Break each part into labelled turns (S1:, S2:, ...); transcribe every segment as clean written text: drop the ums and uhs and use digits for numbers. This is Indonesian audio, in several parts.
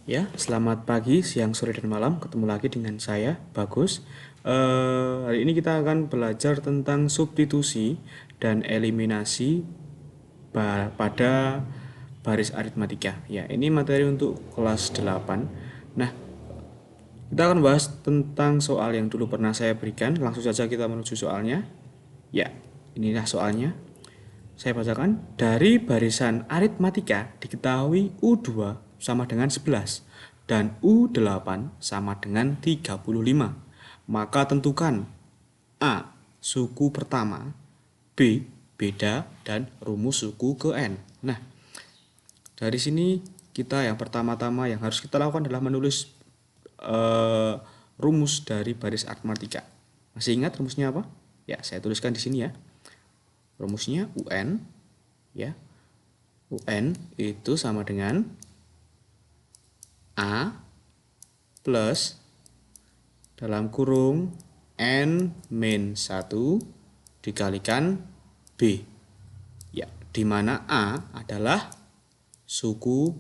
S1: Ya, selamat pagi, siang, sore, dan malam. Ketemu lagi dengan saya, Bagus. Hari ini kita akan belajar tentang substitusi dan eliminasi pada baris aritmatika. Ya, ini materi untuk kelas 8. Nah, kita akan bahas tentang soal yang dulu pernah saya berikan. Langsung saja kita menuju soalnya. Ya, inilah soalnya. Saya bacakan, dari barisan aritmatika diketahui U2 sama dengan 11 dan U8 sama dengan 35. Maka tentukan A. Suku pertama, B. Beda, dan rumus suku ke N. Nah, dari sini kita yang pertama-tama yang harus kita lakukan adalah menulis rumus dari baris aritmatika. Masih ingat rumusnya apa? Ya, saya tuliskan di sini ya. Rumusnya UN, ya. UN itu sama dengan A plus dalam kurung N min 1 dikalikan B. Ya, di mana A adalah suku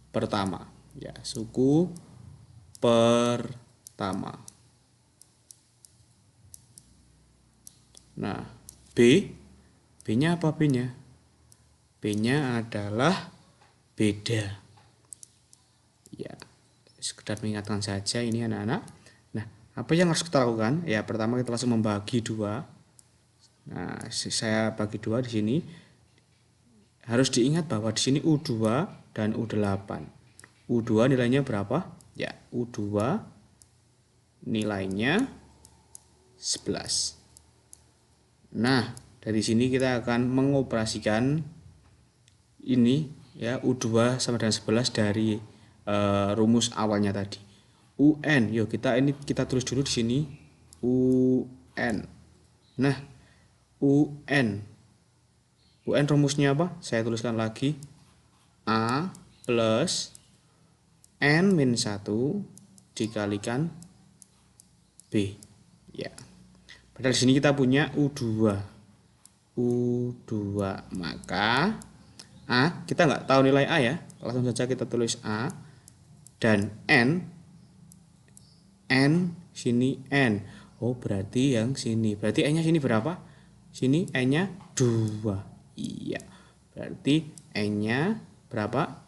S1: pertama. Ya, suku pertama. Nah, B, B-nya apa B-nya? B-nya adalah beda. Ya, sekedar mengingatkan saja ini anak-anak. Nah, apa yang harus kita lakukan? Ya, pertama kita langsung membagi dua. Nah, saya bagi dua di sini. Harus diingat bahwa di sini U2 dan U8. U2 nilainya berapa? Ya, U2 nilainya 11. Nah, dari sini kita akan mengoperasikan ini ya, U2 sama dengan 11 dari rumus awalnya tadi. UN, yuk kita tulis dulu di sini UN. Nah, UN rumusnya apa? Saya tuliskan lagi, A plus N min 1 dikalikan B. Ya. Padahal di sini kita punya U2. Maka A, kita nggak tahu nilai A ya. Langsung saja kita tulis A. Dan N sini N. Oh, berarti yang sini. Berarti N-nya sini berapa? Sini N-nya 2. Iya. Berarti N-nya berapa?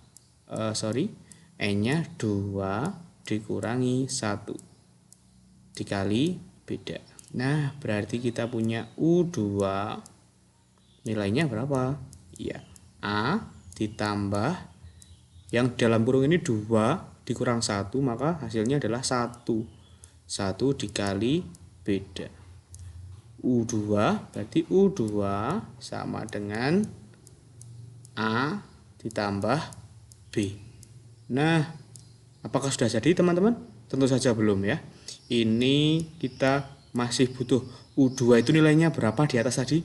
S1: N-nya 2 dikurangi 1 dikali beda. Nah, berarti kita punya U2 nilainya berapa? Iya. A ditambah yang dalam kurung ini 2 dikurang 1, maka hasilnya adalah 1. 1 dikali beda. U2 berarti U2 sama dengan A ditambah B. Nah, apakah sudah jadi teman-teman? Tentu saja belum ya. Ini kita masih butuh U2 itu nilainya berapa di atas tadi?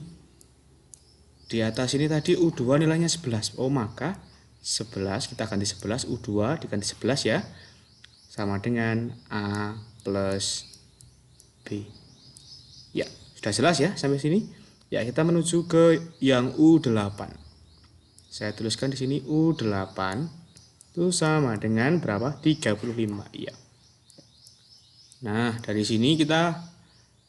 S1: Di atas ini tadi U2 nilainya 11. Oh, maka 11 kita ganti 11, U2 diganti 11 ya. Sama dengan A plus B. Ya, sudah jelas ya sampai sini? Ya, kita menuju ke yang U8. Saya tuliskan di sini U8 itu sama dengan berapa? 35. Iya. Nah, dari sini kita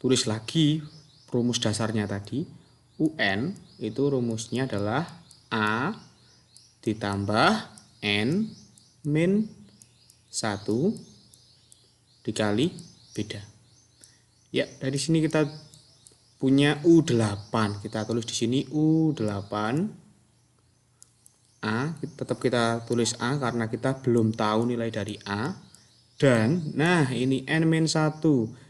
S1: tulis lagi rumus dasarnya tadi. UN itu rumusnya adalah A ditambah N min 1 dikali beda. Ya, dari sini kita punya U8. Kita tulis di sini U8. A, tetap kita tulis A karena kita belum tahu nilai dari A. Dan, nah ini N min 1.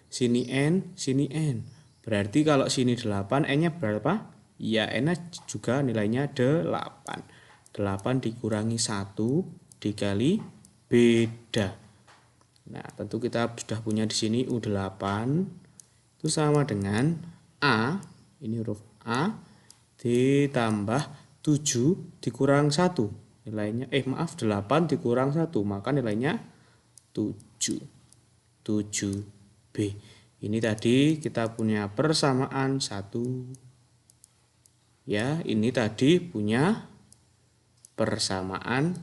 S1: Sini N, sini N. Berarti kalau sini 8, N-nya berapa? Ya, N-nya juga nilainya 8. 8 dikurangi 1 dikali beda. Nah, tentu kita sudah punya di sini U8 itu sama dengan A, ini huruf A ditambah 7 dikurang 1. Nilainya 8 dikurang 1, maka nilainya 7. 7B. Ini tadi kita punya persamaan 1. Ya, ini tadi punya persamaan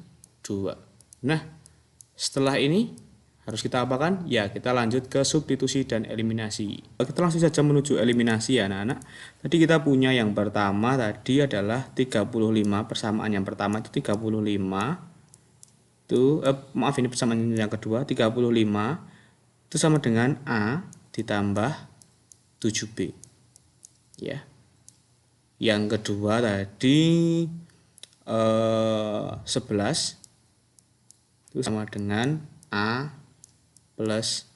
S1: 2. Nah, Setelah ini harus kita apakan? Ya, kita lanjut ke substitusi dan eliminasi. Kita langsung saja menuju eliminasi ya anak-anak. Tadi kita punya yang pertama tadi adalah 35, persamaan yang pertama itu 35. Maaf ini persamaan yang kedua 35 itu sama dengan A ditambah 7B. Ya. Yang kedua tadi 11 itu sama dengan A plus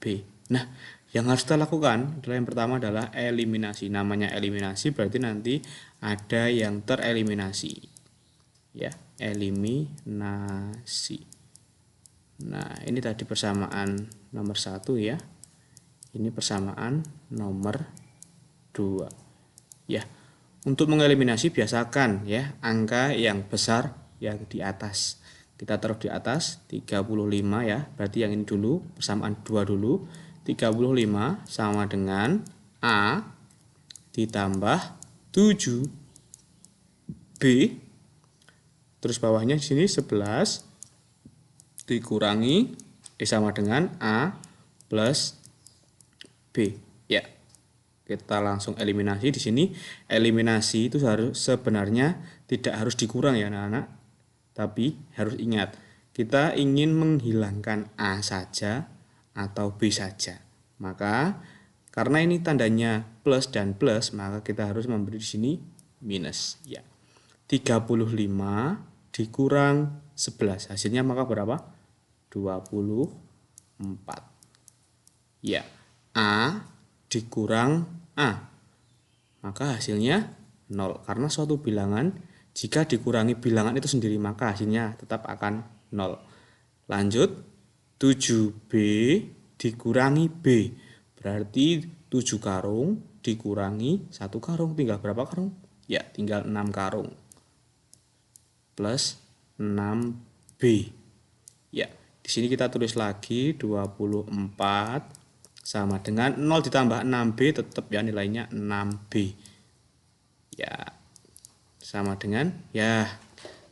S1: B. Nah, yang harus kita lakukan adalah yang pertama adalah eliminasi. Namanya eliminasi berarti nanti ada yang tereliminasi. Ya, eliminasi. Nah, ini tadi persamaan nomor 1 ya. Ini persamaan nomor 2. Ya. Untuk mengeliminasi biasakan ya angka yang besar yang di atas. Kita taruh di atas 35 ya. Berarti yang ini dulu, persamaan 2 dulu. 35 sama dengan A ditambah 7B. Terus bawahnya di sini 11 dikurangi sama dengan A plus B. Ya. Kita langsung eliminasi di sini. Eliminasi itu sebenarnya tidak harus dikurang ya anak-anak. Tapi harus ingat, kita ingin menghilangkan A saja atau B saja. Maka karena ini tandanya plus dan plus, maka kita harus memberi di sini minus. Ya. 35 dikurang 11. Hasilnya maka berapa? 24. Ya. A dikurang A. Maka hasilnya 0. Karena suatu bilangan jika dikurangi bilangan itu sendiri maka hasilnya tetap akan 0. Lanjut, 7B dikurangi B. Berarti 7 karung dikurangi 1 karung. Tinggal berapa karung? Ya, tinggal 6 karung. Plus 6B. Ya, di sini kita tulis lagi 24 sama dengan 0 ditambah 6B tetap ya nilainya 6B. Ya. Sama dengan ya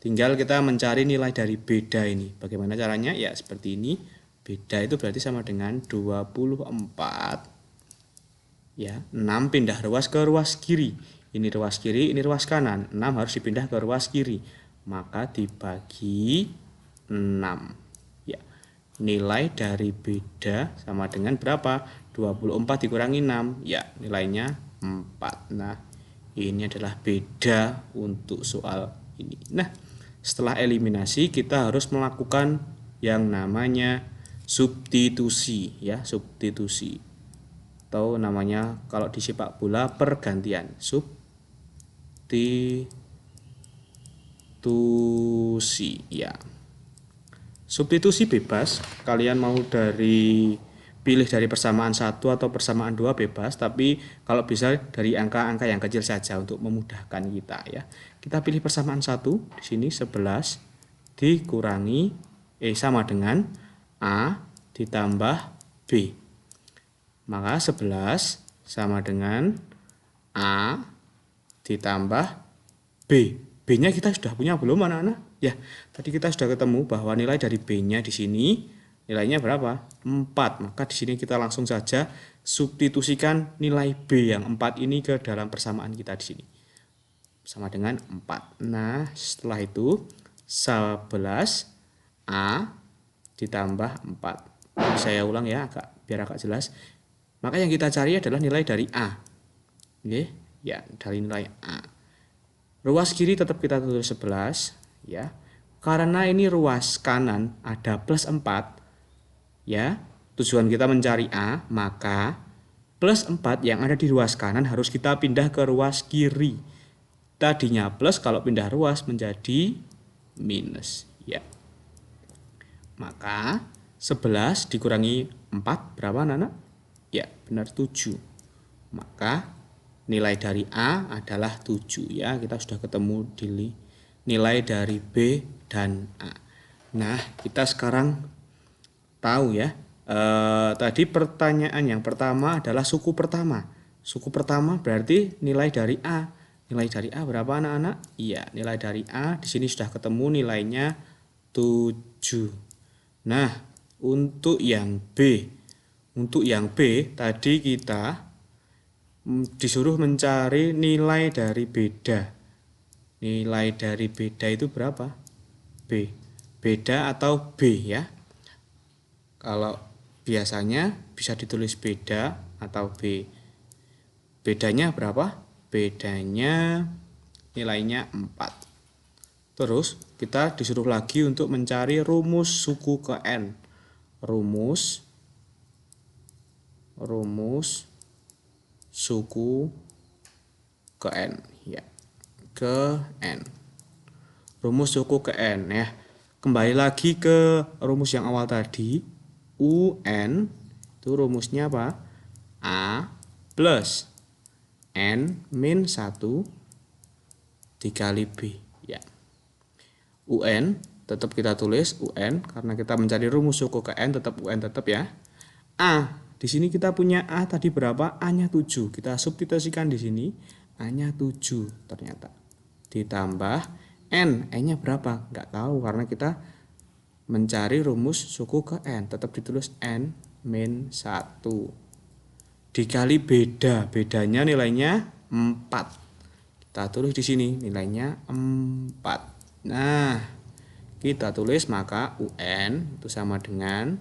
S1: tinggal kita mencari nilai dari beda ini. Bagaimana caranya? Ya seperti ini. Beda itu berarti sama dengan 24. Ya, 6 pindah ruas ke ruas kiri. Ini ruas kiri, ini ruas kanan. 6 harus dipindah ke ruas kiri. Maka dibagi 6. Ya. Nilai dari beda sama dengan berapa? 24 dikurangi 6. Ya, nilainya 4. Nah, ini adalah beda untuk soal ini. Nah, setelah eliminasi kita harus melakukan yang namanya substitusi ya, substitusi. Atau namanya kalau di sepak bola pergantian. Substitusi ya. Substitusi bebas, kalian mau pilih dari persamaan 1 atau persamaan 2 bebas, tapi kalau bisa dari angka-angka yang kecil saja untuk memudahkan kita ya. Kita pilih persamaan 1, di sini 11 dikurangi sama dengan A ditambah B. Maka 11 sama dengan A ditambah B. B-nya kita sudah punya belum anak-anak? Ya, tadi kita sudah ketemu bahwa nilai dari B-nya di sini nilainya berapa? 4. Maka di sini kita langsung saja substitusikan nilai B yang 4 ini ke dalam persamaan kita di sini. Sama dengan 4. Nah, setelah itu 11 A ditambah 4. Saya ulang ya, biar agak jelas. Maka yang kita cari adalah nilai dari A. Oke, ya, dari nilai A. Ruas kiri tetap kita tulis 11 ya. Karena ini ruas kanan ada plus 4. Ya, tujuan kita mencari A, maka plus 4 yang ada di ruas kanan harus kita pindah ke ruas kiri. Tadinya plus, kalau pindah ruas menjadi minus. Ya. Maka 11 dikurangi 4 berapa anak-anak? Ya, benar 7. Maka nilai dari A adalah 7 ya. Kita sudah ketemu di nilai dari B dan A. Nah, kita sekarang tahu ya, tadi pertanyaan yang pertama adalah suku pertama. Suku pertama berarti nilai dari A. Nilai dari A berapa anak-anak? Iya, nilai dari A di sini sudah ketemu nilainya 7. Nah, untuk yang B tadi kita disuruh mencari nilai dari beda. Nilai dari beda itu berapa? B. Beda atau B ya. Kalau biasanya bisa ditulis beda atau B. Bedanya berapa? Bedanya nilainya 4. Terus kita disuruh lagi untuk mencari rumus suku ke N. Rumus suku ke N ya. Ke N. Rumus suku ke N ya. Kembali lagi ke rumus yang awal tadi. UN itu rumusnya apa? A plus N min 1 dikali B ya. UN tetap kita tulis UN karena kita mencari rumus suku ke N, tetap UN tetap ya. A, di sini kita punya A tadi berapa? A-nya 7. Kita substitusikan di sini A-nya 7 ternyata. Ditambah N, N-nya berapa? Enggak tahu karena kita mencari rumus suku ke N, tetap ditulis N min 1 dikali beda. Bedanya nilainya 4. Kita tulis di sini nilainya 4. Nah, kita tulis maka UN itu sama dengan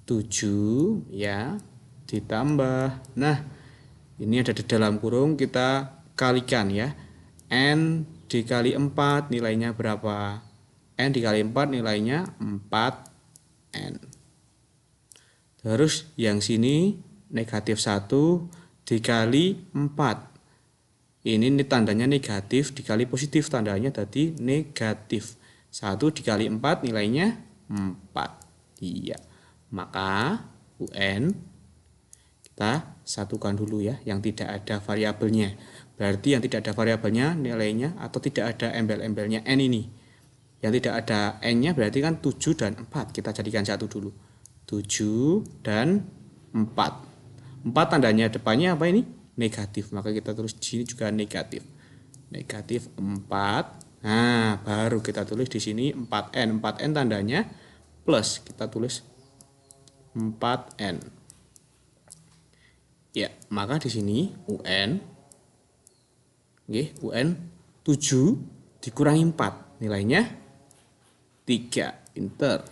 S1: 7 ya ditambah. Nah, ini ada di dalam kurung, kita kalikan ya. N dikali 4 nilainya berapa? N dikali 4 nilainya 4N. Terus yang sini negatif 1 dikali 4. Ini tandanya negatif dikali positif, tandanya tadi negatif. 1 dikali 4 nilainya 4. Iya. Maka UN kita satukan dulu ya, yang tidak ada variabelnya. Berarti yang tidak ada variabelnya nilainya atau tidak ada embel-embelnya N ini. Yang tidak ada N-nya berarti kan 7 dan 4. Kita jadikan satu dulu. 7 dan 4. 4 tandanya depannya apa ini? Negatif, maka kita tulis di sini juga negatif. Negatif 4. Nah, baru kita tulis di sini 4N. 4N tandanya plus, kita tulis 4N. Ya, maka di sini UN UN 7 dikurangi 4, nilainya 3. Pinter.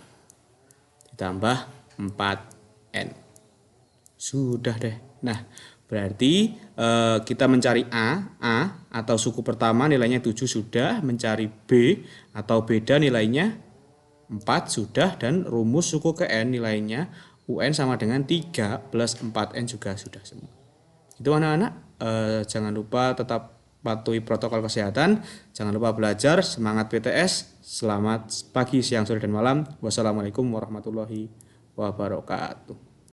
S1: Ditambah 4N. Sudah deh. Nah, berarti kita mencari A atau suku pertama nilainya 7 sudah, mencari B atau beda nilainya 4 sudah, dan rumus suku ke N nilainya UN sama dengan 3 plus 4N juga sudah semua. Itu anak-anak, jangan lupa tetap patuhi protokol kesehatan, jangan lupa belajar, semangat PTS, selamat pagi, siang, sore, dan malam. Wassalamualaikum warahmatullahi wabarakatuh.